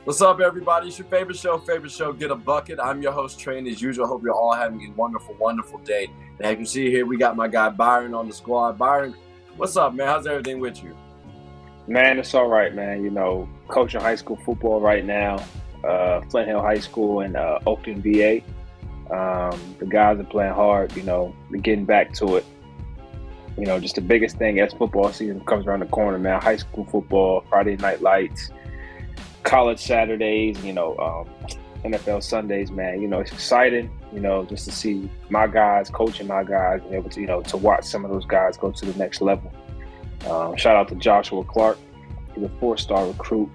What's up, everybody? It's your favorite show, Get a Bucket. I'm your host, Trey, and as usual, hope you're all having a wonderful, wonderful day. And as you can see here, we got my guy Byron on the squad. Byron, what's up, man? How's everything with you? Man, it's all right, man. You know, coaching high school football right now, Flint Hill High School and Oakland, VA. The guys are playing hard, you know, we're getting back to it. You know, just the biggest thing as football season comes around the corner, man. High school football, Friday night lights, college Saturdays, you know, NFL Sundays, man. You know, it's exciting, you know, just to see my guys, coaching my guys, and able to, you know, to watch some of those guys go to the next level. Shout out to Joshua Clark. He's a 4-star recruit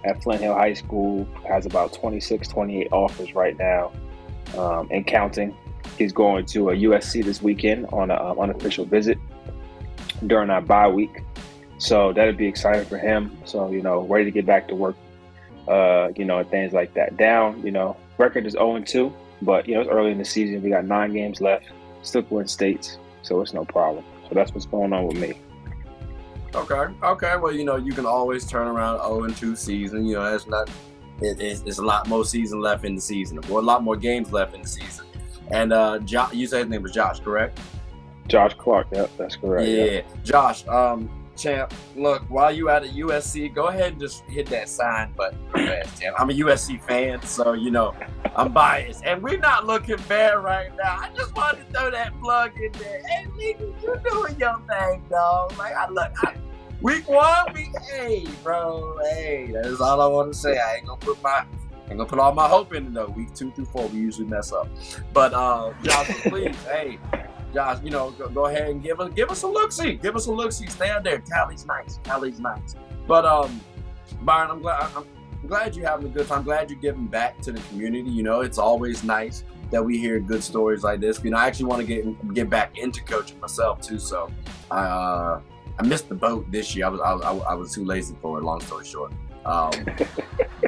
at Flint Hill High School, has about 26, 28 offers right now and counting. He's going to a USC this weekend on an unofficial visit during our bye week. So that'd be exciting for him. So, you know, ready to get back to work, you know, and things like that. Down, you know, record is 0-2, but, you know, it's early in the season. We got 9 games left, still win states, so it's no problem. So that's what's going on with me. Okay. Well, you know, you can always turn around 0-2 season. You know, it's a lot more season left in the season. Well, a lot more games left in the season. And you said his name was Josh, correct? Josh Clark, yep, that's correct. Yeah, yep. Josh, champ, look, while you at a USC, go ahead and just hit that sign button. Champ. I'm a USC fan, so, you know, I'm biased. And we're not looking bad right now. I just wanted to throw that plug in there. Hey, nigga, you doing your thing, dog. Like, week 1, hey, bro, hey, that's all I want to say. I ain't gonna put all my hope in it, though. Week 2 through 4, we usually mess up. But, Josh, please, hey, Josh, you know, go ahead and give us a look-see. Give us a look-see. Stay out there. Cali's nice. But, Byron, I'm glad you're having a good time. I'm glad you're giving back to the community. You know, it's always nice that we hear good stories like this. You know, I actually want to get back into coaching myself, too. So, I missed the boat this year. I was too lazy for it, long story short.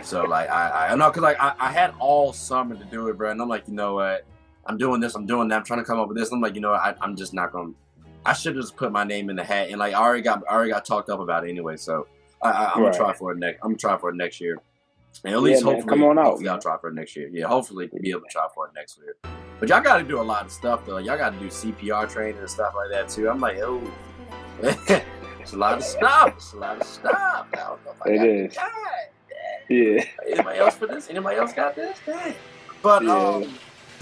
So, like, I know, because, like, I had all summer to do it, bro. And I'm like, you know what? I'm doing this, I'm doing that, I'm trying to come up with this. I'm like, you know what? I'm just not going to. I should have just put my name in the hat. And, like, I already got talked up about it anyway. So, I'm going to try for it next year. And at least hopefully, come on out. Y'all try for it next year. Yeah, hopefully be able to try for it next year. But y'all got to do a lot of stuff, though. Y'all got to do CPR training and stuff like that, too. I'm like, oh. It's a lot of stuff. It is. Yeah. Anybody else for this? Anybody else got this? Dang. But,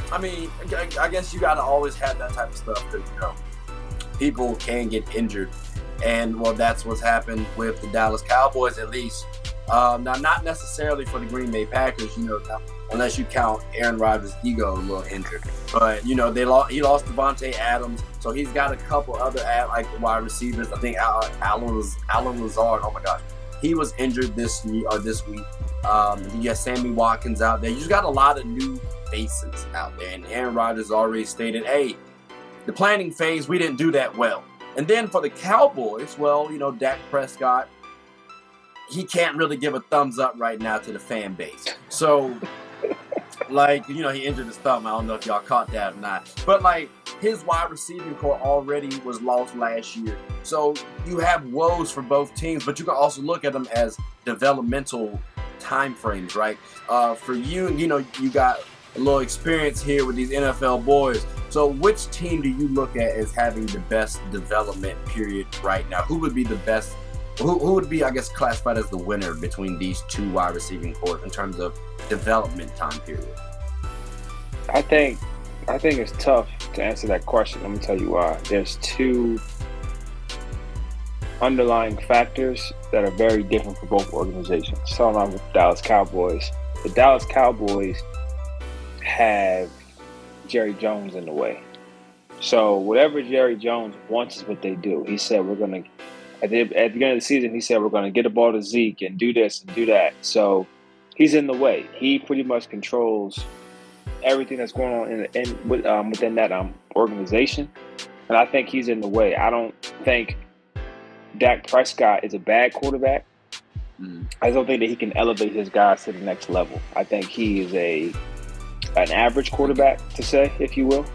I mean, I guess you got to always have that type of stuff because, you know, people can get injured. And, well, that's what's happened with the Dallas Cowboys, at least. Now, not necessarily for the Green Bay Packers, you know, unless you count Aaron Rodgers' ego a little injured. But, you know, he lost Devontae Adams, so he's got a couple other wide receivers. I think Alan Lazard, oh, my gosh. He was injured this week. You got Sammy Watkins out there. You just got a lot of new faces out there. And Aaron Rodgers already stated, hey, the planning phase, we didn't do that well. And then for the Cowboys, well, you know, Dak Prescott, he can't really give a thumbs up right now to the fan base. So, like, you know, he injured his thumb. I don't know if y'all caught that or not. But, like, his wide receiving core already was lost last year. So you have woes for both teams, but you can also look at them as developmental time frames, right? For you, you know, you got a little experience here with these NFL boys. So which team do you look at as having the best development period right now? Who would be the best? Who would be, I guess, classified as the winner between these two wide receiving cores in terms of development time period? I think it's tough to answer that question. Let me tell you why. There's 2 underlying factors that are very different for both organizations. So I'm with the Dallas Cowboys. The Dallas Cowboys have Jerry Jones in the way. So whatever Jerry Jones wants is what they do. He said at the beginning of the season, he said we're going to get the ball to Zeke and do this and do that. So he's in the way. He pretty much controls everything that's going on within that organization. And I think he's in the way. I don't think Dak Prescott is a bad quarterback. I don't think that he can elevate his guys to the next level. I think he is an average quarterback, to say, if you will.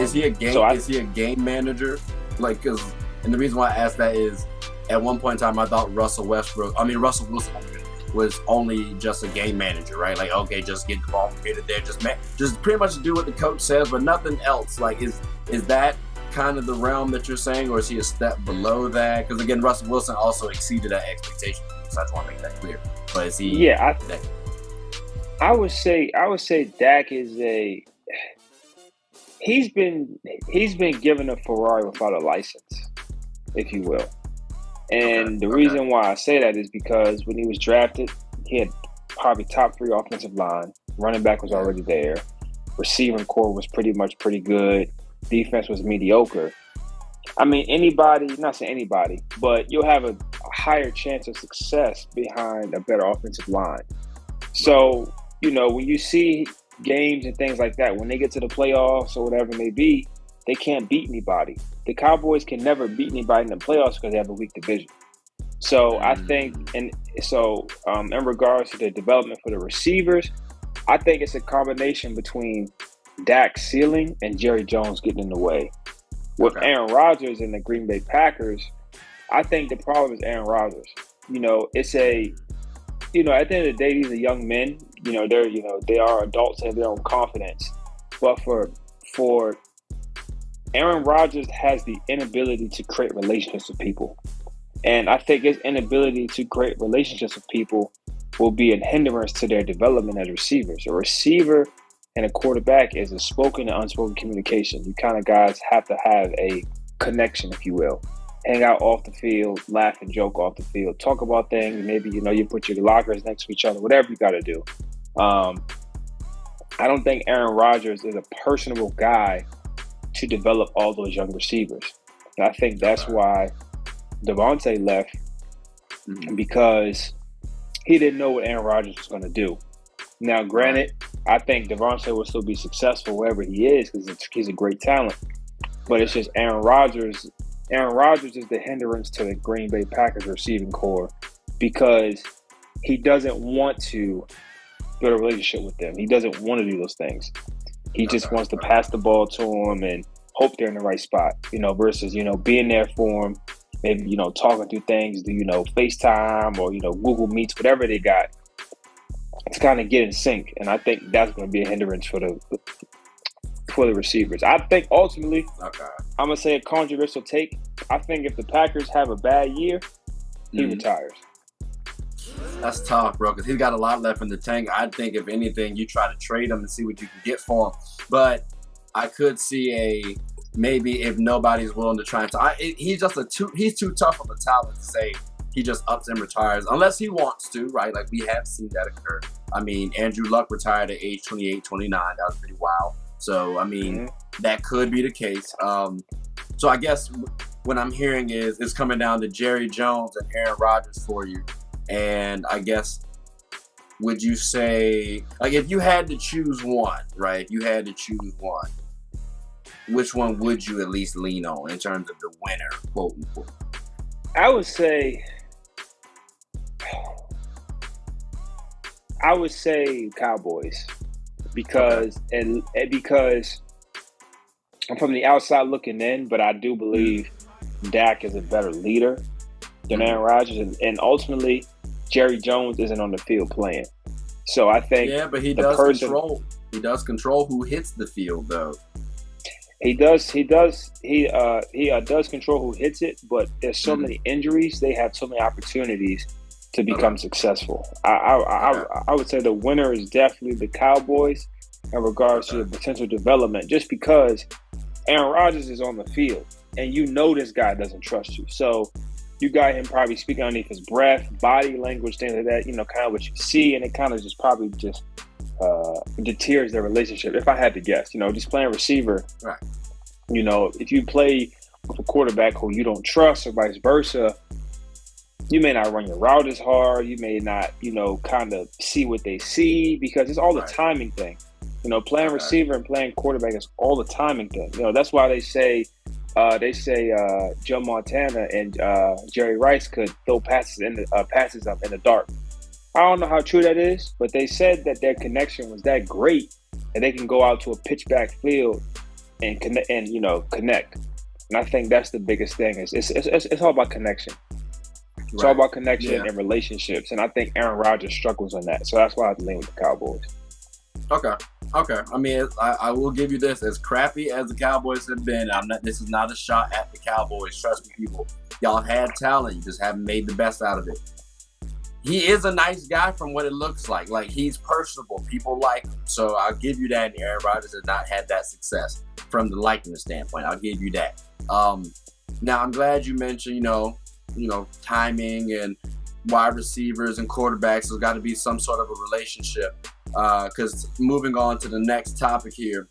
Is he a game manager? Like, and the reason why I asked that is, at one point in time, I thought Russell Wilson was only just a game manager, right? Like, okay, just get the ball from here to there, just pretty much do what the coach says, but nothing else. Like, is that kind of the realm that you're saying, or is he a step below that? Because again, Russell Wilson also exceeded that expectation, so I just want to make that clear. But is he? Yeah, I would say Dak is a. He's been given a Ferrari without a license, if you will. And the reason why I say that is because when he was drafted, he had probably top 3 offensive line. Running back was already there. Receiving core was pretty good. Defense was mediocre. I mean, not saying anybody, but you'll have a higher chance of success behind a better offensive line. So, when you see games and things like that, when they get to the playoffs or whatever it may be, they can't beat anybody. The Cowboys can never beat anybody in the playoffs because they have a weak division. So I think, in regards to the development for the receivers, I think it's a combination between Dak's ceiling and Jerry Jones getting in the way. With Aaron Rodgers and the Green Bay Packers, I think the problem is Aaron Rodgers. It's at the end of the day, these are young men. They are adults and have their own confidence. But for Aaron Rodgers has the inability to create relationships with people. And I think his inability to create relationships with people will be a hindrance to their development as receivers. A receiver and a quarterback is a spoken and unspoken communication. You kind of guys have to have a connection, if you will. Hang out off the field, laugh and joke off the field, talk about things. Maybe, you put your lockers next to each other, whatever you got to do. I don't think Aaron Rodgers is a personable guy to develop all those young receivers. And I think that's why Devontae left, because he didn't know what Aaron Rodgers was going to do. Now, granted, I think Devontae will still be successful wherever he is because he's a great talent. But it's just Aaron Rodgers. Aaron Rodgers is the hindrance to the Green Bay Packers receiving core because he doesn't want to build a relationship with them. He doesn't want to do those things. He just wants to pass the ball to them and hope they're in the right spot, versus, being there for them, maybe, talking through things, FaceTime or, Google Meets, whatever they got. It's kind of get in sync. And I think that's going to be a hindrance for the receivers. I think ultimately, I'm going to say a controversial take. I think if the Packers have a bad year, he retires. That's tough, bro, because he's got a lot left in the tank. I think if anything, you try to trade him and see what you can get for him. But I could see maybe if nobody's willing to try and he's too tough of a talent to say he just ups and retires unless he wants to, right? Like we have seen that occur. I mean, Andrew Luck retired at age 28, 29. That was pretty wild. So, I mean, that could be the case. So I guess what I'm hearing is it's coming down to Jerry Jones and Aaron Rodgers for you. And I guess, would you say, like, if you had to choose one, right? If you had to choose one, which one would you at least lean on in terms of the winner, quote unquote? I would say Cowboys because because I'm from the outside looking in, but I do believe Dak is a better leader than Aaron Rodgers, and ultimately Jerry Jones isn't on the field playing. So I think but he does control. He does control who hits the field, though. He does control who hits it, but there's so many injuries. They have so many opportunities to become successful. I would say the winner is definitely the Cowboys in regards to the potential development, just because Aaron Rodgers is on the field and this guy doesn't trust you. So you got him probably speaking underneath his breath, body language, things like that, kind of what you see, and it kind of just probably just deters their relationship. If I had to guess, just playing receiver, right? If you play with a quarterback who you don't trust or vice versa, you may not run your route as hard. You may not, kind of see what they see because it's all the timing thing. Playing receiver and playing quarterback is all the timing thing. That's why they say Joe Montana and Jerry Rice could throw passes up in the dark. I don't know how true that is, but they said that their connection was that great that they can go out to a pitch black field and connect. And I think that's the biggest thing. It's all about connection. It's all about connection and relationships. And I think Aaron Rodgers struggles on that. So that's why I have to lean with the Cowboys. Okay. I mean, I will give you this. As crappy as the Cowboys have been, this is not a shot at the Cowboys. Trust me, people. Y'all had talent. You just haven't made the best out of it. He is a nice guy from what it looks like. Like, he's personable. People like him. So I'll give you that. And Aaron Rodgers has not had that success from the likeness standpoint. I'll give you that. Now, I'm glad you mentioned, timing and wide receivers and quarterbacks. There's got to be some sort of a relationship. Because moving on to the next topic here,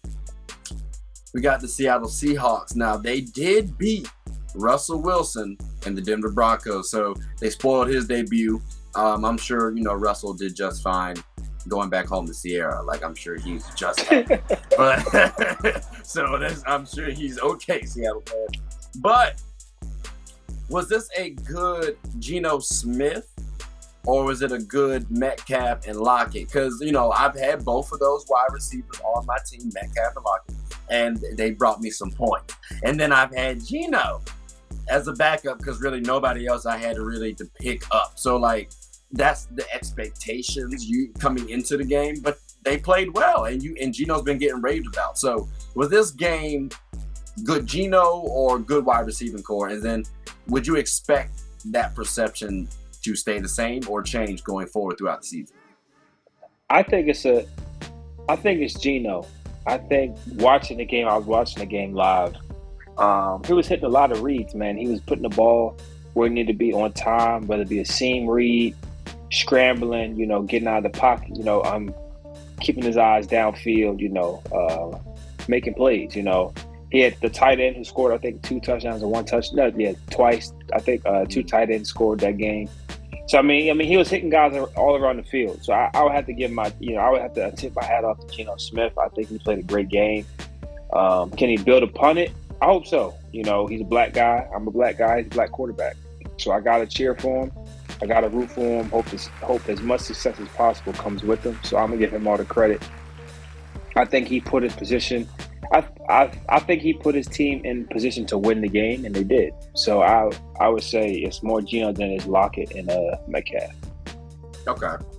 we got the Seattle Seahawks. Now, they did beat Russell Wilson and the Denver Broncos, so they spoiled his debut. I'm sure, Russell did just fine going back home to Sierra. Like, I'm sure he's just happy. But I'm sure he's okay, Seattle fan. But was this a good Geno Smith? Or was it a good Metcalf and Lockett? Because, I've had both of those wide receivers on my team, Metcalf and Lockett, and they brought me some points. And then I've had Geno as a backup because really nobody else I had to pick up. So, that's the expectations coming into the game. But they played well, and Geno's been getting raved about. So, was this game good Geno or good wide receiving core? And then would you expect that perception to stay the same or change going forward throughout the season? I think it's Geno. I think I was watching the game live. He was hitting a lot of reads, man. He was putting the ball where it needed to be on time, whether it be a seam read, scrambling, getting out of the pocket, keeping his eyes downfield, making plays, He had the tight end who scored, I think, 2 touchdowns and 1 touchdown. Twice. I think 2 tight ends scored that game. So, I mean, he was hitting guys all around the field. So, I would have to give I would have to tip my hat off to Geno Smith. I think he played a great game. Can he build upon it? I hope so. He's a black guy. I'm a black guy. He's a black quarterback. So, I got to cheer for him. I got to root for him. Hope as much success as possible comes with him. So, I'm going to give him all the credit. I think he put his position. I think he put his team in position to win the game, and they did. So I would say it's more Geno than it's Lockett and Metcalf.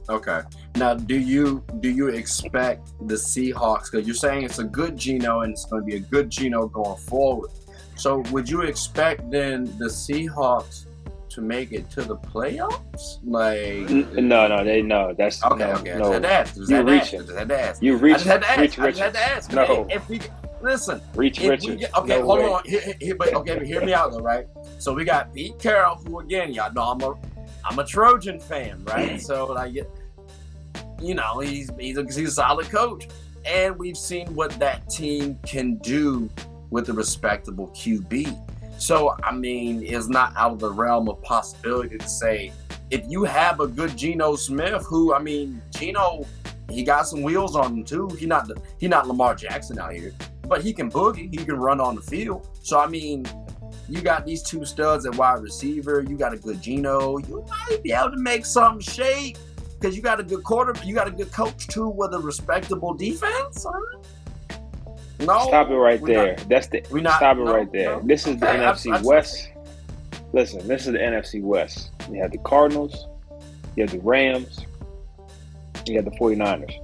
Okay. Now, do you expect the Seahawks? Because you're saying it's a good Geno and it's going to be a good Geno going forward. So would you expect then the Seahawks to make it to the playoffs? No. That's okay. No. You're reaching. You reach. I just had to ask. No. If we listen, reach Richards. Okay, hold on. But hear me out though, right? So we got Pete Carroll, who again, y'all know I'm a Trojan fan, right? So he's a solid coach, and we've seen what that team can do with a respectable QB. So, I mean, it's not out of the realm of possibility to say, if you have a good Geno Smith, Geno, he got some wheels on him too. He not Lamar Jackson out here, but he can boogie. He can run on the field. So, I mean, you got these 2 studs at wide receiver. You got a good Geno. You might be able to make something shake because you got a good quarterback. You got a good coach too with a respectable defense. No, stop it right there. This is the NFC West. Listen, this is the NFC West. You have the Cardinals, you have the Rams, you have the 49ers.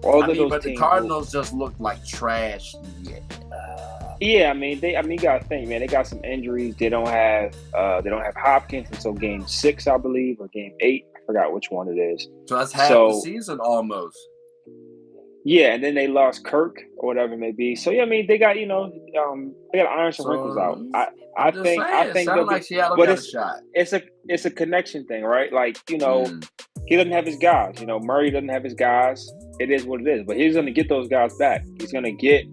But the Cardinals just look like trash. Yeah, you gotta think, man. They got some injuries. They don't have Hopkins until game 6, I believe, or game 8. I forgot which one it is. So that's half the season almost. Yeah, and then they lost Kirk or whatever it may be. So yeah, they got they got iron some wrinkles out. I think like Seattle got a shot. It's a connection thing, right? He doesn't have his guys. Murray doesn't have his guys. It is what it is. But he's gonna get those guys back. He's gonna get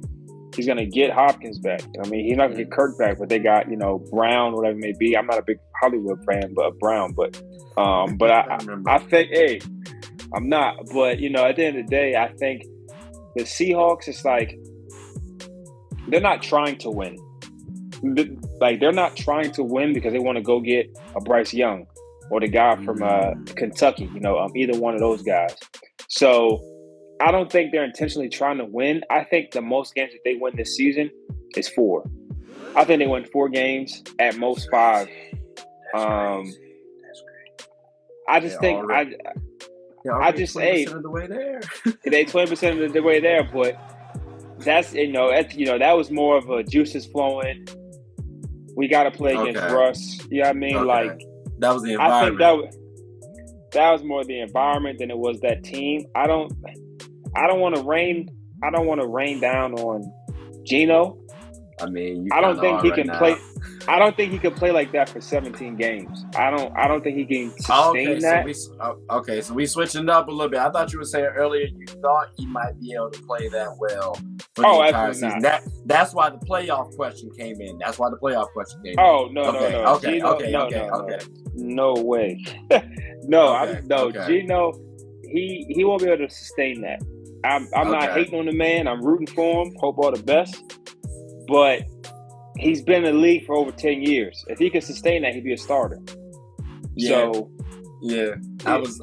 Hopkins back. He's not gonna get Kirk back, but they got Brown, whatever it may be. I'm not a big Hollywood fan, but Brown. But I think I'm not. But at the end of the day, I think the Seahawks, it's like they're not trying to win. They're not trying to win because they want to go get a Bryce Young or the guy from Kentucky, either one of those guys. So I don't think they're intentionally trying to win. I think the most games that they win this season is 4. I think they win 4 games, at most 5. That's crazy. I just think I just 20% of the way there. They 20% of the way there, but that's that was more of a juices flowing. We got to play against Russ. You know what I mean? Okay. Like that was the environment. I think that was more the environment than it was that team. I don't want to rain down on Geno. I mean, I don't think he can play. I don't think he can play like that for 17 games. I don't think he can sustain that. So we switching it up a little bit. I thought you were saying earlier you thought he might be able to play that well for the entire season. That's why the playoff question came in. Oh no. Okay. No way. Geno, he won't be able to sustain that. I'm not hating on the man. I'm rooting for him. Hope all the best. But he's been in the league for over 10 years. If he can sustain that, he'd be a starter. Yeah. I was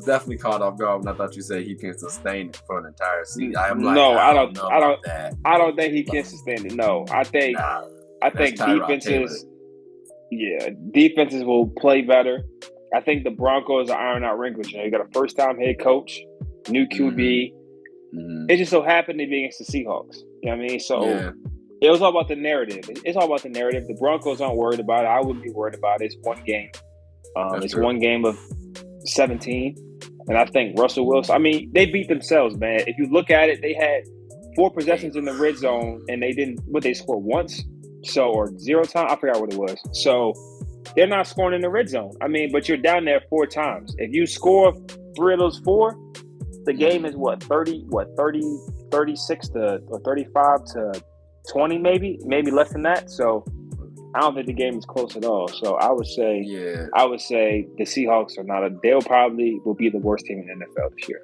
definitely caught off guard when I thought you said he can sustain it for an entire season. I don't think he can sustain it. No, I think defenses. Yeah, defenses will play better. I think the Broncos are ironing out wrinkles. You got a first-time head coach, new QB. Mm-hmm. It just so happened to be against the Seahawks. You know what I mean? So it was all about the narrative. It's all about the narrative. The Broncos aren't worried about it. I wouldn't be worried about it. It's one game. It's true. One game of 17. And I think Russell Wilson, I mean, they beat themselves, man. If you look at it, they had 4 possessions in the red zone, and they scored once? Or 0 time? I forgot what it was. So they're not scoring in the red zone. I mean, but you're down there 4 times. If you score 3 of those 4, the game is 36 to or 35 to 20, maybe less than that. So I don't think the game is close at all. So I would say the Seahawks they'll probably will be the worst team in the NFL this year.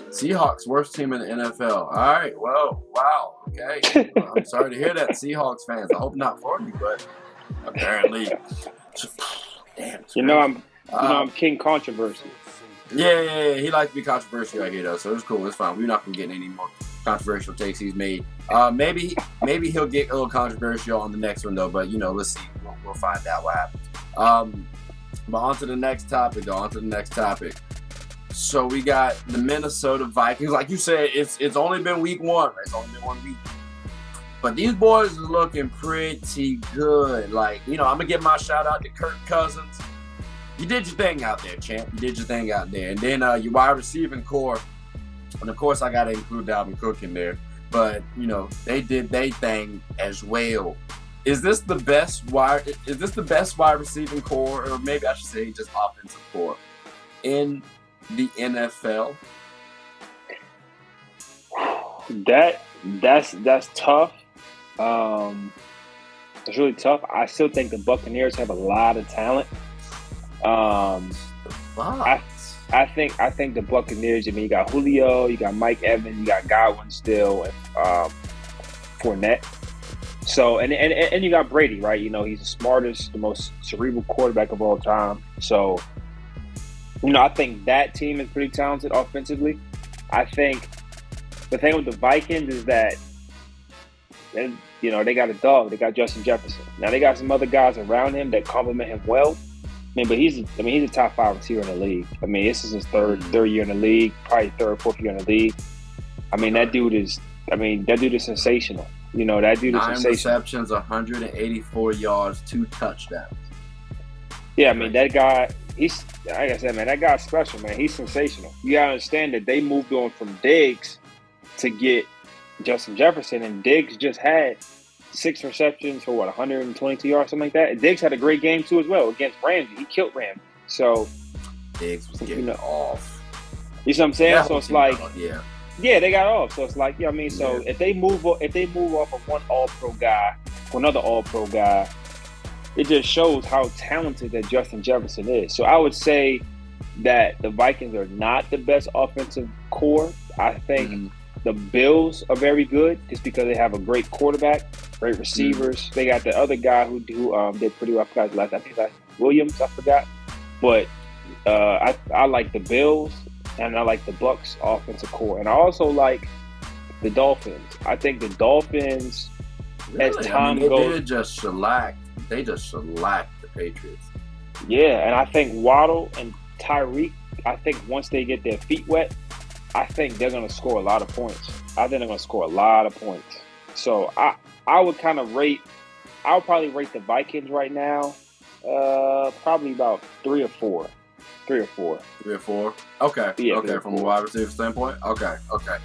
Seahawks, worst team in the NFL. All right. Well, wow. Okay. Well, I'm sorry to hear that, Seahawks fans. I hope not for you, but apparently, damn. I'm King Controversy. Yeah. He likes to be controversial right here, though. So it's cool. It's fine. We're not gonna get any more controversial takes he's made. Maybe he'll get a little controversial on the next one, though. But let's see. We'll find out what happens. But on to the next topic. So we got the Minnesota Vikings. Like you said, it's only been week 1. Right? It's only been 1 week. But these boys are looking pretty good. Like, I'm going to give my shout out to Kirk Cousins. You did your thing out there, champ. You did your thing out there. And then your wide receiving core. And, of course, I got to include Dalvin Cook in there. But, they did their thing as well. Is this the best wide receiving core, or maybe I should say just offensive core in the NFL? That's tough. It's really tough. I still think the Buccaneers have a lot of talent. I think the Buccaneers. I mean, you got Julio, you got Mike Evans, you got Godwin still, and Fournette. So and you got Brady, right? He's the smartest, the most cerebral quarterback of all time. So, I think that team is pretty talented offensively. I think the thing with the Vikings is that they got a dog. They got Justin Jefferson. Now they got some other guys around him that complement him well. But he's a top 5 receiver in the league. I mean, this is his third year in the league, probably 3rd, 4th year in the league. I mean, that dude is sensational. That dude is 9 sensational. receptions, 184 yards, 2 touchdowns. Yeah, I mean, that guy, he's, like I said, man, that guy's special, man. He's sensational. You got to understand that they moved on from Diggs to get Justin Jefferson, and Diggs just had 6 receptions for 122 yards, something like that. And Diggs had a great game too as well against Ramsey. He killed Ramsey. So Diggs was getting off. You see what I'm saying? Yeah, so it's like, yeah, they got off. So it's like, I mean, so if they move off of one All-Pro guy to another All-Pro guy, it just shows how talented that Justin Jefferson is. So I would say that the Vikings are not the best offensive core. I think the Bills are very good just because they have a great quarterback, great receivers. They got the other guy who did pretty well. I forgot his last name. I think that's Williams. I forgot. But I like the Bills and I like the Bucs offensive core. And I also like the Dolphins. I think the Dolphins, as time goes, they just shellacked the Patriots. Yeah, and I think Waddle and Tyreek, I think once they get their feet wet, I think they're going to score a lot of points. I think they're going to score a lot of points. So I would kind of I would probably rate the Vikings right now probably about 3 or 4. 3 or 4. 3 or 4? Okay. Yeah, okay, from a wide receiver standpoint? Okay.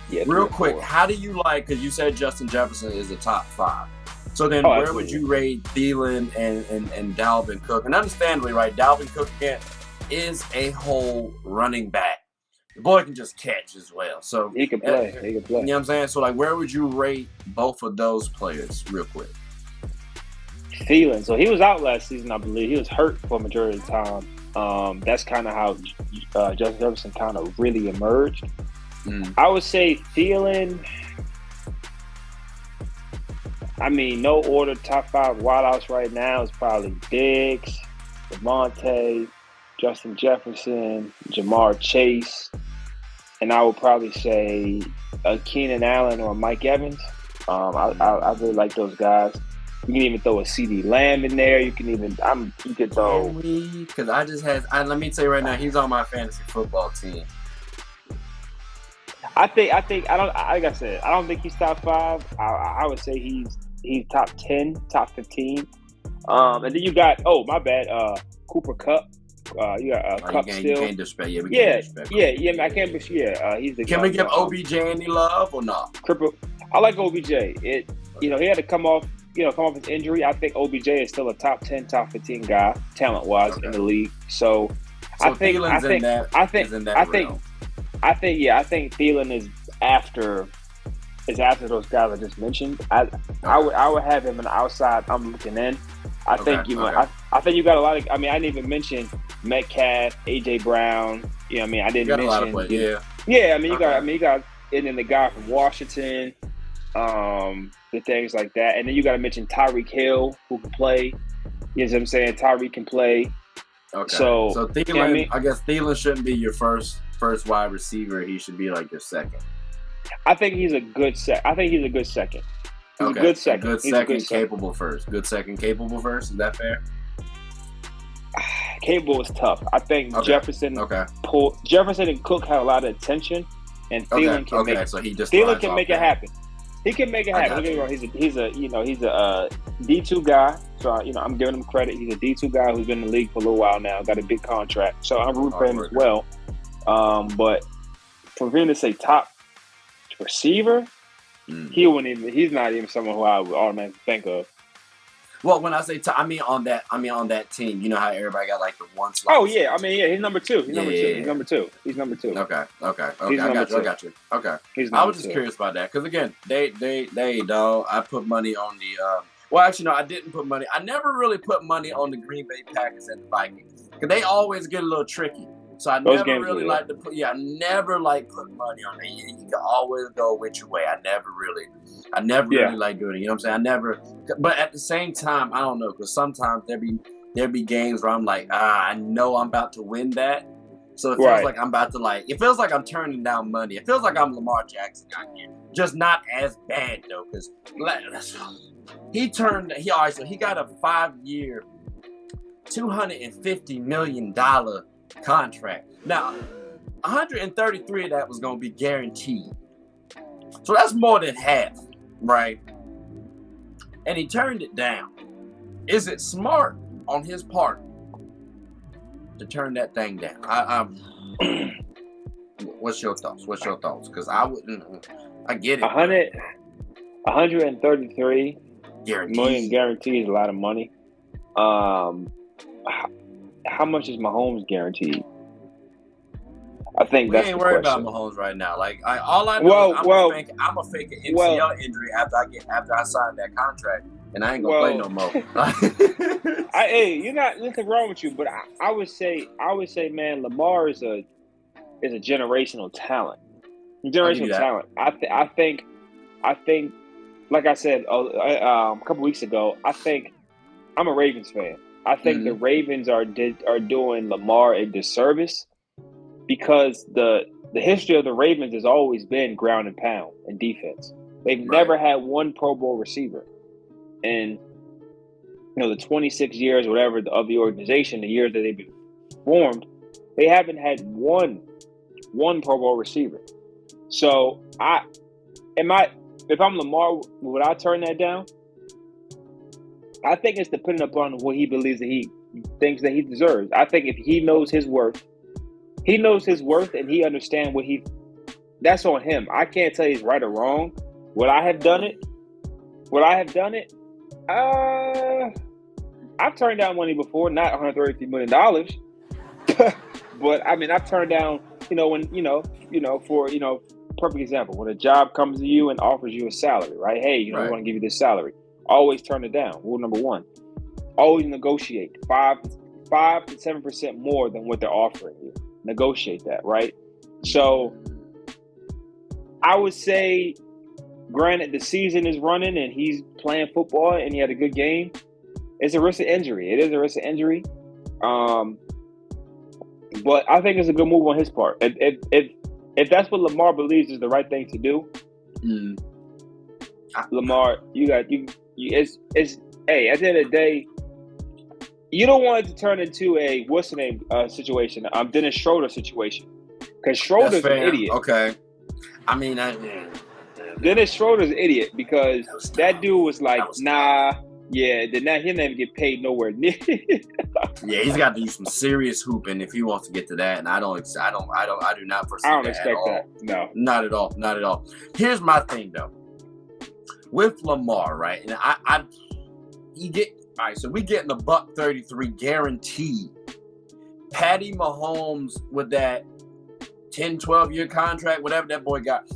Yeah, Real quick, how do you like, because you said Justin Jefferson is the top 5. So then where absolutely. would you rate Thielen and Dalvin Cook? And understandably, right, Dalvin Cook again is a whole running back. The boy can just catch as well. So he can play. You know what I'm saying? So, like, where would you rate both of those players real quick? Thielen. So he was out last season, I believe. He was hurt for a majority of the time. That's kind of how Justin Jefferson kind of really emerged. I would say Thielen, I mean, no order, top 5 wideouts right now is probably Diggs, Devontae, Justin Jefferson, Jamar Chase, and I would probably say Keenan Allen or Mike Evans. I really like those guys. You can even throw a CD Lamb in there. You could throw. Because let me tell you right now, he's on my fantasy football team. Like I said, I don't think he's top 5. I would say he's top 10, top 15. And then you got, Cooper Kupp. You got Kupp still. You can't disrespect. Yeah, I can't. He's the. Can we give OBJ any love or not? I like OBJ. He had to come off his injury. I think OBJ is still a top 10, top 15 guy, talent-wise, in the league. So I think Thielen is after those guys I just mentioned. I would have him on the outside. I'm looking in. I think you got a lot of. I mean, I didn't even mention Metcalf, AJ Brown. I mean, I didn't mention. Yeah. I mean, you got, and then the guy from Washington. The things like that, and then you got to mention Tyreek Hill, who can play. You know what I'm saying? Tyreek can play. Okay. So Thielen, I guess Thielen shouldn't be your first wide receiver. He should be like your second. I think he's a good second. He's a good second. Good second, capable first. Good second, capable first. Is that fair? Capable is tough. I think Jefferson and Cook have a lot of attention, and Thielen can make it. So Thielen can make it happen. He can make it happen. He's a D2 guy. So I'm giving him credit. He's a D2 guy who's been in the league for a little while now. Got a big contract. So I'm rooting for him as well. But for him to say top receiver, he's not even someone who I would automatically think of. Well, when I say I mean on that team. You know how everybody got like the one slot. Oh yeah, I mean he's number 2. He's number two. Okay. I got you. Okay. I was just curious about that because again, they dog. I put money on the. Well, actually, no, I didn't put money. I never really put money on the Green Bay Packers and the Vikings because they always get a little tricky. So I never really like to put. Yeah, I never like put money on it. You can always go which your way. I never really like doing it. You know what I'm saying? I never. But at the same time, I don't know because sometimes there be games where I'm like, I know I'm about to win that. So it feels like I'm about to it feels like I'm turning down money. It feels like I'm Lamar Jackson out here. Just not as bad though, because he got a 5-year, $250 million contract. Now, 133 of that was going to be guaranteed. So that's more than half, right? And he turned it down. Is it smart on his part to turn that thing down? What's your thoughts? Because I wouldn't. I get it. 133 million guaranteed is a lot of money. How much is Mahomes guaranteed? I think that's the question. We ain't worried about Mahomes right now. All I know is I'm gonna fake an MCL injury after I sign that contract, and I ain't gonna play no more. You're not nothing wrong with you, but I would say, man, Lamar is a generational talent. Talent. I think, like I said a couple weeks ago, I think I'm a Ravens fan. I think the Ravens are doing Lamar a disservice because the history of the Ravens has always been ground and pound and defense. They've never had one Pro Bowl receiver. And the 26 years, whatever, of the organization, the years that they've been formed, they haven't had one Pro Bowl receiver. So if I'm Lamar, would I turn that down? I think it's dependent upon what he believes that he thinks that he deserves. I think if he knows his worth, and he understands that's on him. I can't tell you he's right or wrong. Would I have done it? I've turned down money before, not $133 million. But I mean, I've turned down, perfect example, when a job comes to you and offers you a salary, right? Hey, we want to give you this salary. Always turn it down. Rule number one, always negotiate 5 to 7% more than what they're offering you. Negotiate that, right? So I would say, granted, the season is running and he's playing football and he had a good game. It's a risk of injury. It is a risk of injury. But I think it's a good move on his part. If that's what Lamar believes is the right thing to do, Lamar, it's hey, at the end of the day, you don't want it to turn into a what's the name situation, Dennis Schroeder situation, because Schroeder's an idiot. Okay, I mean, Dennis Schroeder's an idiot because that dude was like, nah. Yeah, then now he'll never get paid nowhere near. Yeah, he's got to do some serious hooping if he wants to get to that, and I do not foresee that. I don't expect that. No, not at all. Here's my thing though, with Lamar, right? And so we getting the $133 guaranteed. Patty Mahomes with that 10, 12-year contract, whatever that boy got.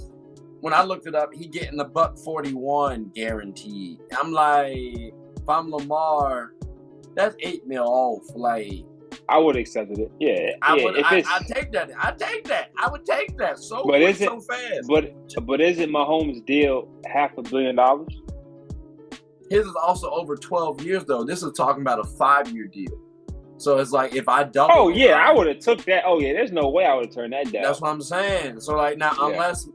When I looked it up, he getting the $141 guaranteed. I'm like, if I'm Lamar, that's $8 million off. Like, I would have accepted it. Yeah, I take that. I would take that so fast. But isn't Mahomes' deal $500 million? His is also over 12 years though. This is talking about a 5-year deal. So it's like if I double. Oh yeah, I would have took that. Oh yeah, there's no way I would have turned that down. That's what I'm saying. So like now, unless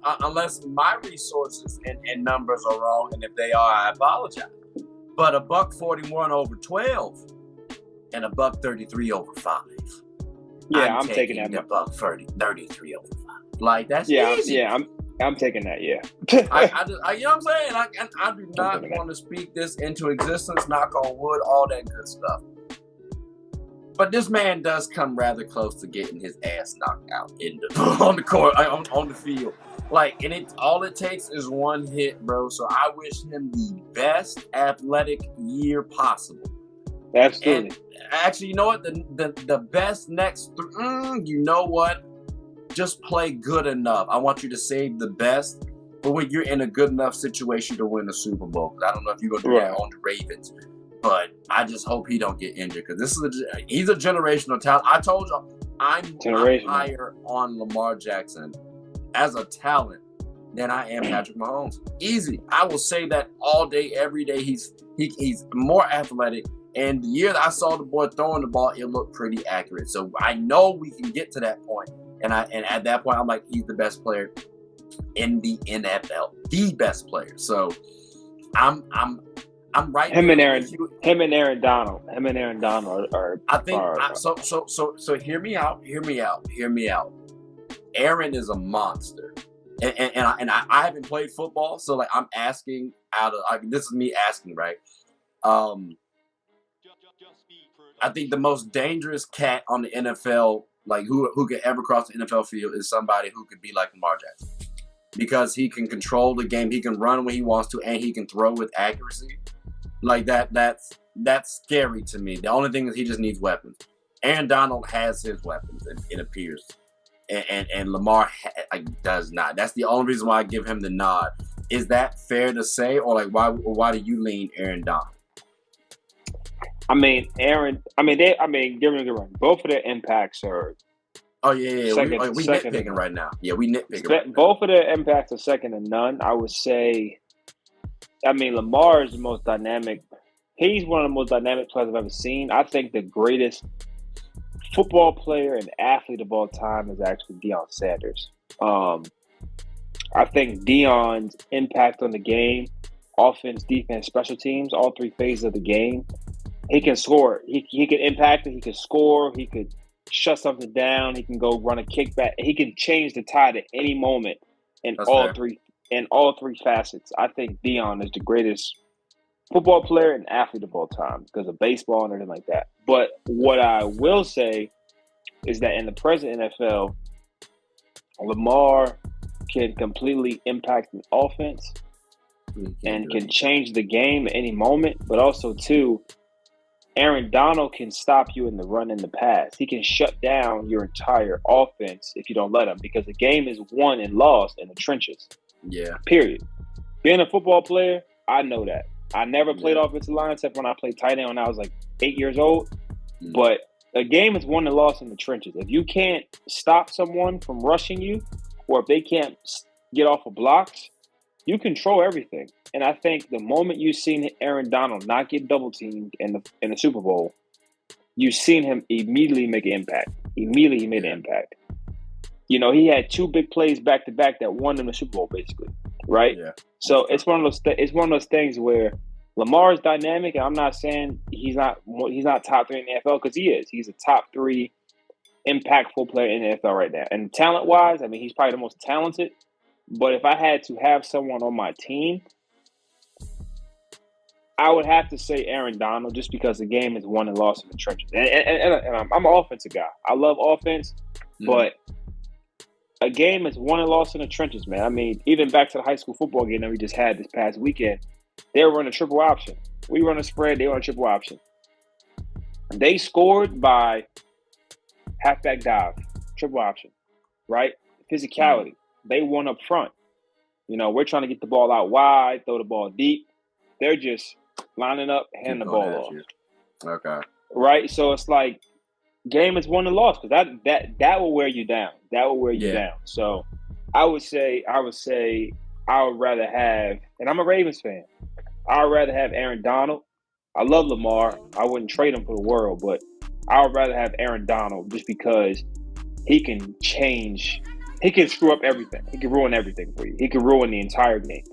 my resources and numbers are wrong, and if they are, I apologize. But a $141 over 12 and a $133 over 5. Yeah, I'm taking that. The $33 over 5. Like that's easy. Yeah, I'm taking that. Yeah. I you know what I'm saying? I do not want to speak this into existence. Knock on wood, all that good stuff. But this man does come rather close to getting his ass knocked out on the court, on the field. Like, and all it takes is one hit, bro. So I wish him the best athletic year possible. Absolutely. And actually, you know what? The best next. You know what? Just play good enough. I want you to save the best, but when you're in a good enough situation to win the Super Bowl, I don't know if you're gonna do that on the Ravens. But I just hope he don't get injured because he's a generational talent. I told you, I'm higher on Lamar Jackson as a talent than I am Patrick Mahomes. Easy. I will say that all day, every day. He's more athletic. And the year that I saw the boy throwing the ball, it looked pretty accurate. So I know we can get to that point. And at that point, I'm like, he's the best player in the NFL, the best player. So I'm right. Him and Aaron Donald are. I think so. Hear me out. Aaron is a monster, and I haven't played football, so like I'm asking this is me asking, right? I think the most dangerous cat on the NFL, like who could ever cross the NFL field, is somebody who could be like Lamar Jackson, because he can control the game, he can run when he wants to, and he can throw with accuracy. Like that's scary to me. The only thing is he just needs weapons. Aaron Donald has his weapons, it appears, and Lamar does not. That's the only reason why I give him the nod. Is that fair to say, or like why do you lean Aaron Donald? Give me a run. Both of their impacts are. Oh yeah. We nitpicking right now. Yeah, we nitpicking. Both of their impacts are second to none. I would say. Lamar is the most dynamic. He's one of the most dynamic players I've ever seen. I think the greatest football player and athlete of all time is actually Deion Sanders. I think Deion's impact on the game, offense, defense, special teams, all three phases of the game, He can score. He can impact it. He can score. He could shut something down. He can go run a kickback. He can change the tide at any moment in That's fair. all three facets. I think Dion is the greatest football player and athlete of all time because of baseball and everything like that. But what I will say is that in the present NFL, Lamar can completely impact an offense and can change the game at any moment. But also, too, Aaron Donald can stop you in the run and the pass. He can shut down your entire offense if you don't let him, because the game is won and lost in the trenches. Yeah. Period. Being a football player, I know that. I never played offensive line except when I played tight end when I was like 8 years old. But a game is won and lost in the trenches. If you can't stop someone from rushing you, or if they can't get off of blocks, you control everything. And I think the moment you've seen Aaron Donald not get double teamed in the Super Bowl, you've seen him immediately make an impact. Immediately he made an impact. You know, he had 2 big plays back to back that won him the Super Bowl, basically. Right? Yeah. So it's one of those things where Lamar is dynamic, and I'm not saying he's not top 3 in the NFL, because he is. He's a top 3 impactful player in the NFL right now. And talent wise, I mean, he's probably the most talented. But if I had to have someone on my team, I would have to say Aaron Donald, just because the game is won and lost in the trenches. And I'm an offensive guy. I love offense, but a game is won and lost in the trenches, man. I mean, even back to the high school football game that we just had this past weekend, they were running a triple option. We run a spread, they run a triple option. They scored by halfback dive, triple option, right? Physicality. They won up front. You know, we're trying to get the ball out wide, throw the ball deep. They're just lining up, handing the ball off. Okay. Right? So it's like, game is won and lost, because that will wear you down. That will wear you down. So I would say I would rather have, and I'm a Ravens fan, I would rather have Aaron Donald. I love Lamar. I wouldn't trade him for the world, but I would rather have Aaron Donald just because he can change. He can screw up everything. He can ruin everything for you. He can ruin the entire game.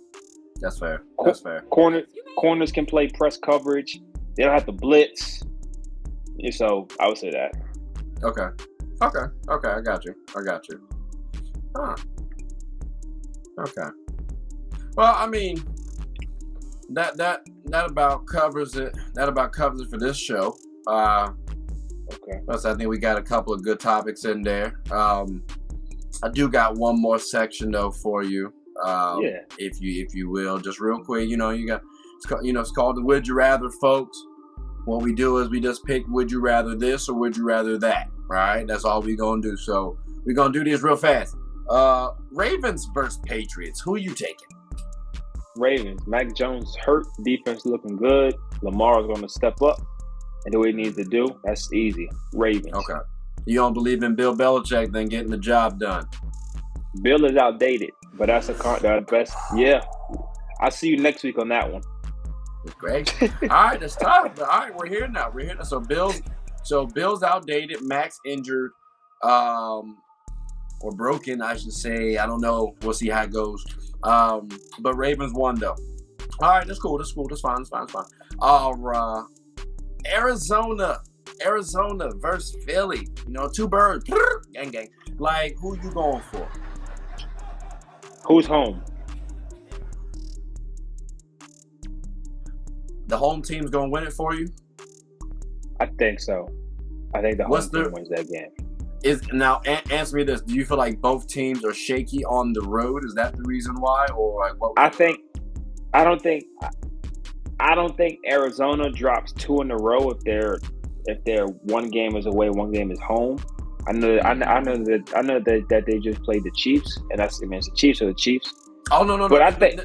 That's fair. That's fair. Corners can play press coverage. They don't have to blitz. So I would say that. Okay. I got you. Huh. Okay. Well, I mean, that about covers it. That about covers it for this show. Okay. Plus, I think we got a couple of good topics in there. I do got one more section though for you. If you will, just real quick. You know, it's called the Would You Rather, folks. What we do is we just pick would you rather this or would you rather that, right? That's all we're going to do. So we're going to do these real fast. Ravens versus Patriots. Who are you taking? Ravens. Mac Jones hurt. Defense looking good. Lamar is going to step up and do what he needs to do. That's easy. Ravens. Okay. You don't believe in Bill Belichick then getting the job done? Bill is outdated, but that's the best. Yeah. I'll see you next week on that one. Great. All right, that's tough. All right, we're here now. So Bill's outdated. Mac's injured, or broken, I should say. I don't know. We'll see how it goes. But Ravens won though. All right, that's cool. That's fine. Arizona versus Philly. You know, 2 birds. Gang. Like, who you going for? Who's home? The home team's going to win it for you? I think so. I think the home team wins that game. Now, answer me this. Do you feel like both teams are shaky on the road? Is that the reason why? Or like what? I don't think Arizona drops 2 in a row if they're one game is away, one game is home. I know that they just played the Chiefs, and it's the Chiefs or the Chiefs. Oh no! But I think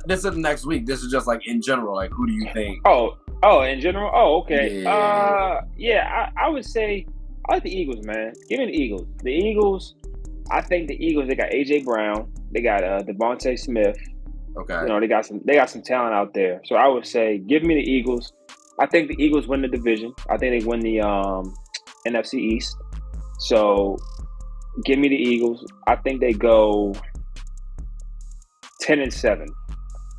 this isn't next week. This is just like in general. Like, who do you think? Oh, in general. Oh, okay. I would say I like the Eagles, man. Give me the Eagles. The Eagles. I think the Eagles. They got AJ Brown. They got Devontae Smith. Okay. You know, they got some talent out there. So I would say, give me the Eagles. I think the Eagles win the division. I think they win the NFC East. So give me the Eagles. I think they go 10-7.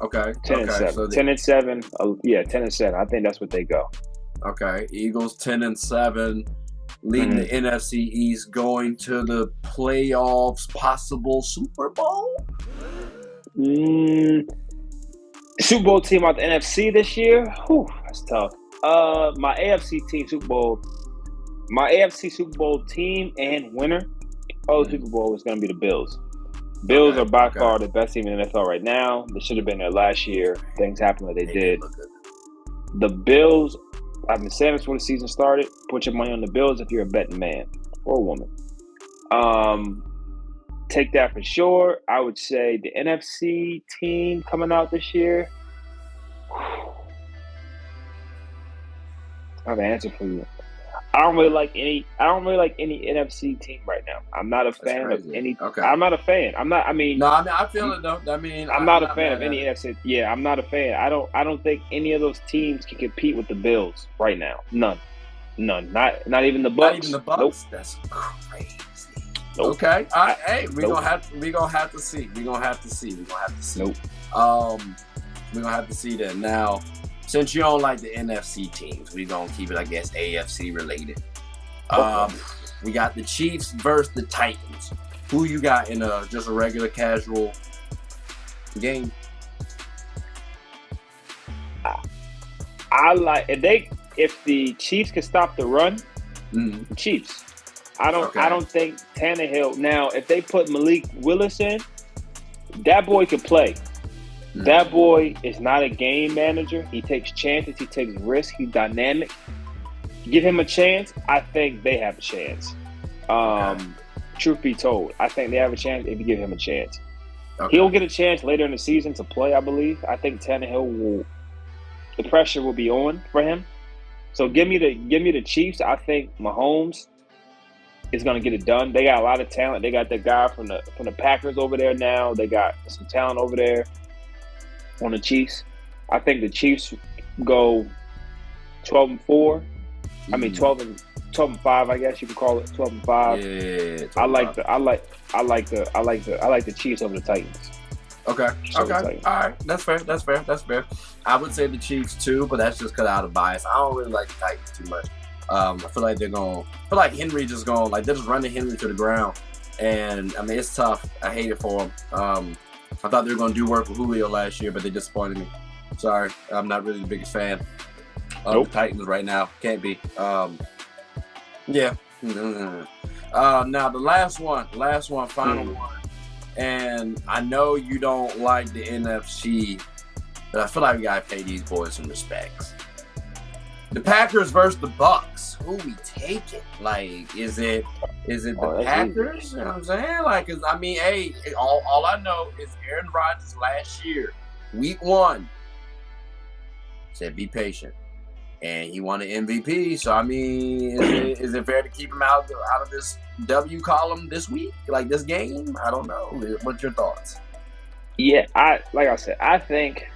Okay. 10-7. So 10-7. Yeah, 10-7. I think that's what they go. Okay. Eagles 10-7, leading the NFC East, going to the playoffs, possible Super Bowl. Super Bowl team out the NFC this year. Whew, that's tough. My AFC Super Bowl team and winner of the Super Bowl is going to be the Bills. Bills are by far the best team in the NFL right now. They should have been there last year. Things happened like they did. The Bills, I've been saying this before the season started, put your money on the Bills if you're a betting man or a woman. Take that for sure. I would say the NFC team coming out this year. I have an answer for you. I don't really like any NFC team right now. I'm not a fan of any. Okay. I'm not a fan. I feel it though. I'm not a fan of any NFC. Yeah, I'm not a fan. I don't think any of those teams can compete with the Bills right now. None. Not even the Bucs. Not even the Bucs. Nope. That's crazy. Nope. Okay. All right. Hey, we're gonna have to see. We're gonna have to see. Nope. We're gonna have to see that. Now, since you don't like the NFC teams, we're gonna keep it, I guess, AFC related. We got the Chiefs versus the Titans. Who you got in just a regular casual game? I like if the Chiefs can stop the run, the Chiefs. I don't think Tannehill. Now, if they put Malik Willis in, that boy could play. That boy is not a game manager. He takes chances. He takes risks. He's dynamic. Give him a chance. I think they have a chance. Truth be told, I think they have a chance if you give him a chance. He'll get a chance later in the season to play, I believe. I think Tannehill the pressure will be on for him. So give me the Chiefs. I think Mahomes is going to get it done. They got a lot of talent. They got that guy from the Packers over there now. They got some talent over there on the Chiefs. I think the Chiefs go 12-4. I mean 12-5. I guess you could call it 12-5. Yeah. I like the Chiefs over the Titans. Okay. All right. That's fair. I would say the Chiefs too, but that's just because out of bias. I don't really like the Titans too much. I feel like Henry just going, like, they're just running Henry to the ground. And, I mean, it's tough. I hate it for him. I thought they were going to do work with Julio last year, but they disappointed me. Sorry. I'm not really the biggest fan of the Titans right now. Can't be. Yeah. Now, the last one, final one. And I know you don't like the NFC, but I feel like we got to pay these boys some respects. The Packers versus the Bucs. Who we taking? Like, is it the Packers? Easy. You know what I'm saying? Like, 'cause I mean, hey, all I know is Aaron Rodgers last year, week 1, said be patient, and he won an MVP. So I mean, is it fair to keep him out of this W column this week, like this game? I don't know. What's your thoughts? Yeah, I think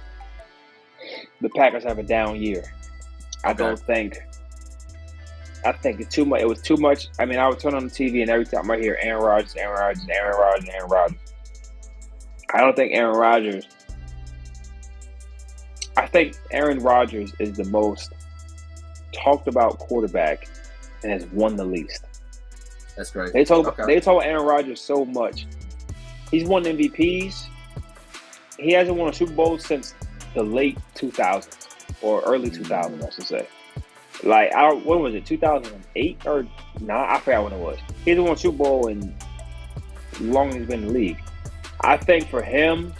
the Packers have a down year. I think it's too much. It was too much. I mean, I would turn on the TV and every time I hear Aaron Rodgers. I don't think Aaron Rodgers. I think Aaron Rodgers is the most talked about quarterback and has won the least. That's great. They talk Aaron Rodgers so much. He's won MVPs. He hasn't won a Super Bowl since the late 2000s. Or early 2000s, I should say. Like, when was it? 2008 or 9? I forgot when it was. He hasn't won a Super Bowl in long as he's been in the league. I think for him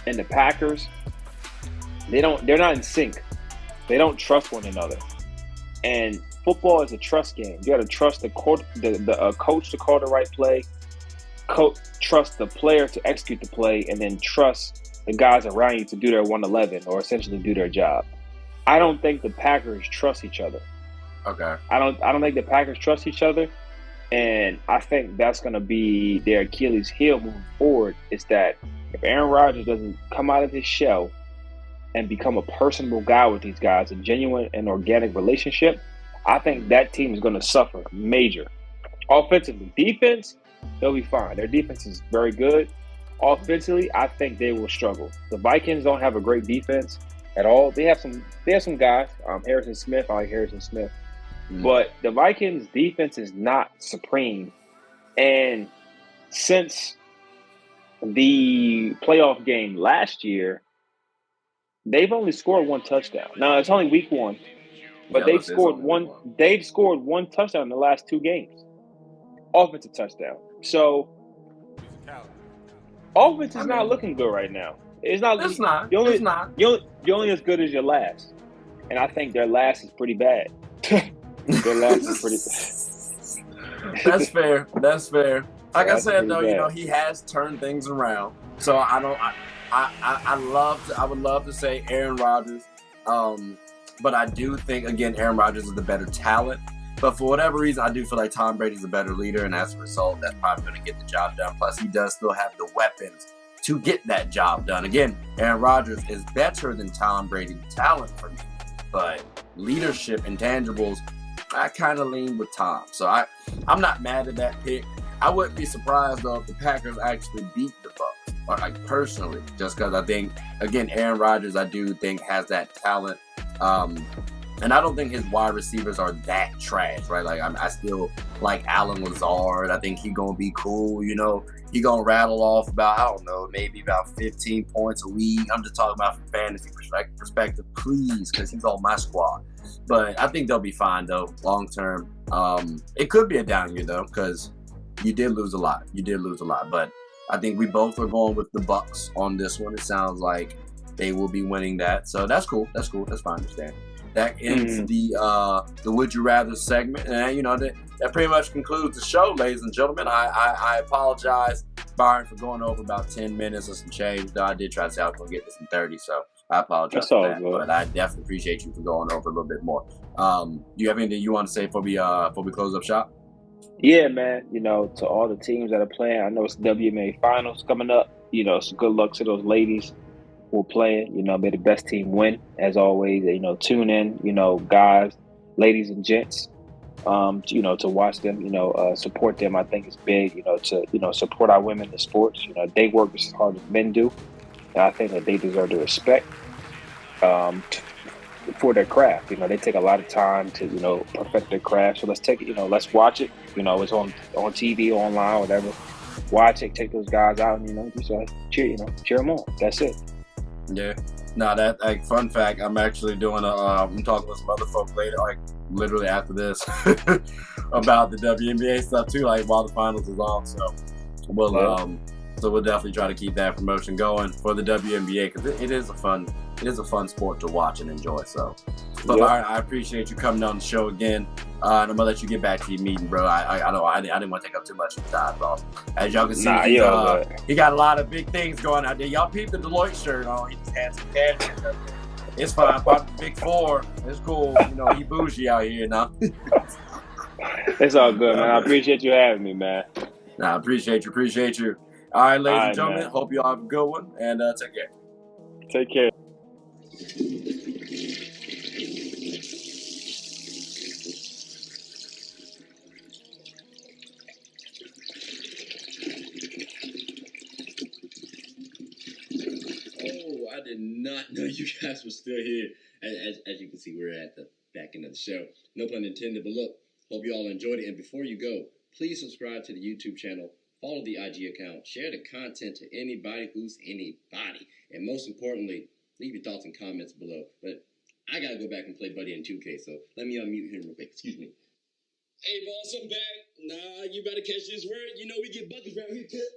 and the Packers, they're not in sync. They don't trust one another. And football is a trust game. You got to trust the coach to call the right play, trust the player to execute the play, and then trust the guys around you to do their 111 or essentially do their job. I don't think the Packers trust each other. Okay. I don't think the Packers trust each other, and I think that's going to be their Achilles heel moving forward. Is that if Aaron Rodgers doesn't come out of his shell and become a personable guy with these guys, a genuine and organic relationship, I think that team is going to suffer major. Offensively, defense, they'll be fine. Their defense is very good. Offensively, I think they will struggle. The Vikings don't have a great defense, at all. They have some guys. Harrison Smith, I like Harrison Smith. But the Vikings defense is not supreme. And since the playoff game last year, they've only scored one touchdown. Now it's only week 1, but they've scored one. They've scored one touchdown in the last 2 games, offensive touchdown. So offense is not looking good right now. It's not. It's not. It's not. You're only as good as your last, and I think their last is pretty bad. Their last is pretty bad. That's fair. That's fair. Like I said, though, bad. He has turned things around. So I would love to say Aaron Rodgers, but I do think again Aaron Rodgers is the better talent. But for whatever reason, I do feel like Tom Brady's a better leader, and as a result, that's probably going to get the job done. Plus, he does still have the weapons to get that job done. Again, Aaron Rodgers is better than Tom Brady talent for me, but leadership, intangibles, I kind of lean with Tom. So I'm not mad at that pick. I wouldn't be surprised though if the Packers actually beat the Bucs, or like personally, just because I think again Aaron Rodgers I do think has that talent. And I don't think his wide receivers are that trash, right? Like I still like Allen Lazard. I think he's gonna be cool. He gonna rattle off about, I don't know, maybe about 15 points a week. I'm just talking about from fantasy perspective, please, because he's on my squad. But I think they'll be fine though, long term. It could be a down year though, because you did lose a lot. But I think we both are going with the Bucs on this one. It sounds like they will be winning that, so that's cool. That's fine. Understand. That ends the Would You Rather segment, and that pretty much concludes the show, ladies and gentlemen. I apologize, Byron, for going over about 10 minutes or some change. Though I did try to say I was going to get this in 30, so I apologize for that. But I definitely appreciate you for going over a little bit more. Do you have anything you want to say before we close up shop? Yeah, man. To all the teams that are playing, I know it's WNBA Finals coming up. So good luck to those ladies who are playing. May the best team win, as always. Tune in, guys, ladies and gents, to watch them, support them. I think it's big, to support our women in sports. They work as hard as men do. And I think that they deserve the respect for their craft. They take a lot of time to, perfect their craft. So let's take it, let's watch it. It's on TV, online, whatever. Watch it, take those guys out, and, just cheer them on. That's it. Yeah. No, that fun fact, I'm actually doing I'm talking with some other folks later, literally after this, about the WNBA stuff too, while the finals is on. So we'll definitely try to keep that promotion going for the WNBA, because it is a fun sport to watch and enjoy. So, but I appreciate you coming on the show again. And I'm gonna let you get back to your meeting, bro. I didn't want to take up too much of time, bro. As y'all can see, he got a lot of big things going out there. Y'all peep the Deloitte shirt on. He just had some cash. It's fine. Pop the Big Four. It's cool. He bougie out here now. It's all good, man. I appreciate you having me, man. Nah, appreciate you. All right, ladies and gentlemen. Man. Hope you all have a good one, and take care. Take care. I did not know you guys were still here. As you can see, we're at the back end of the show. No pun intended, but look, hope you all enjoyed it. And before you go, please subscribe to the YouTube channel, follow the IG account, share the content to anybody who's anybody. And most importantly, leave your thoughts and comments below. But I got to go back and play Buddy in 2K, so let me unmute him real quick. Excuse me. Hey, boss, I'm back. Nah, you better catch this word. We get buckets around here, kid.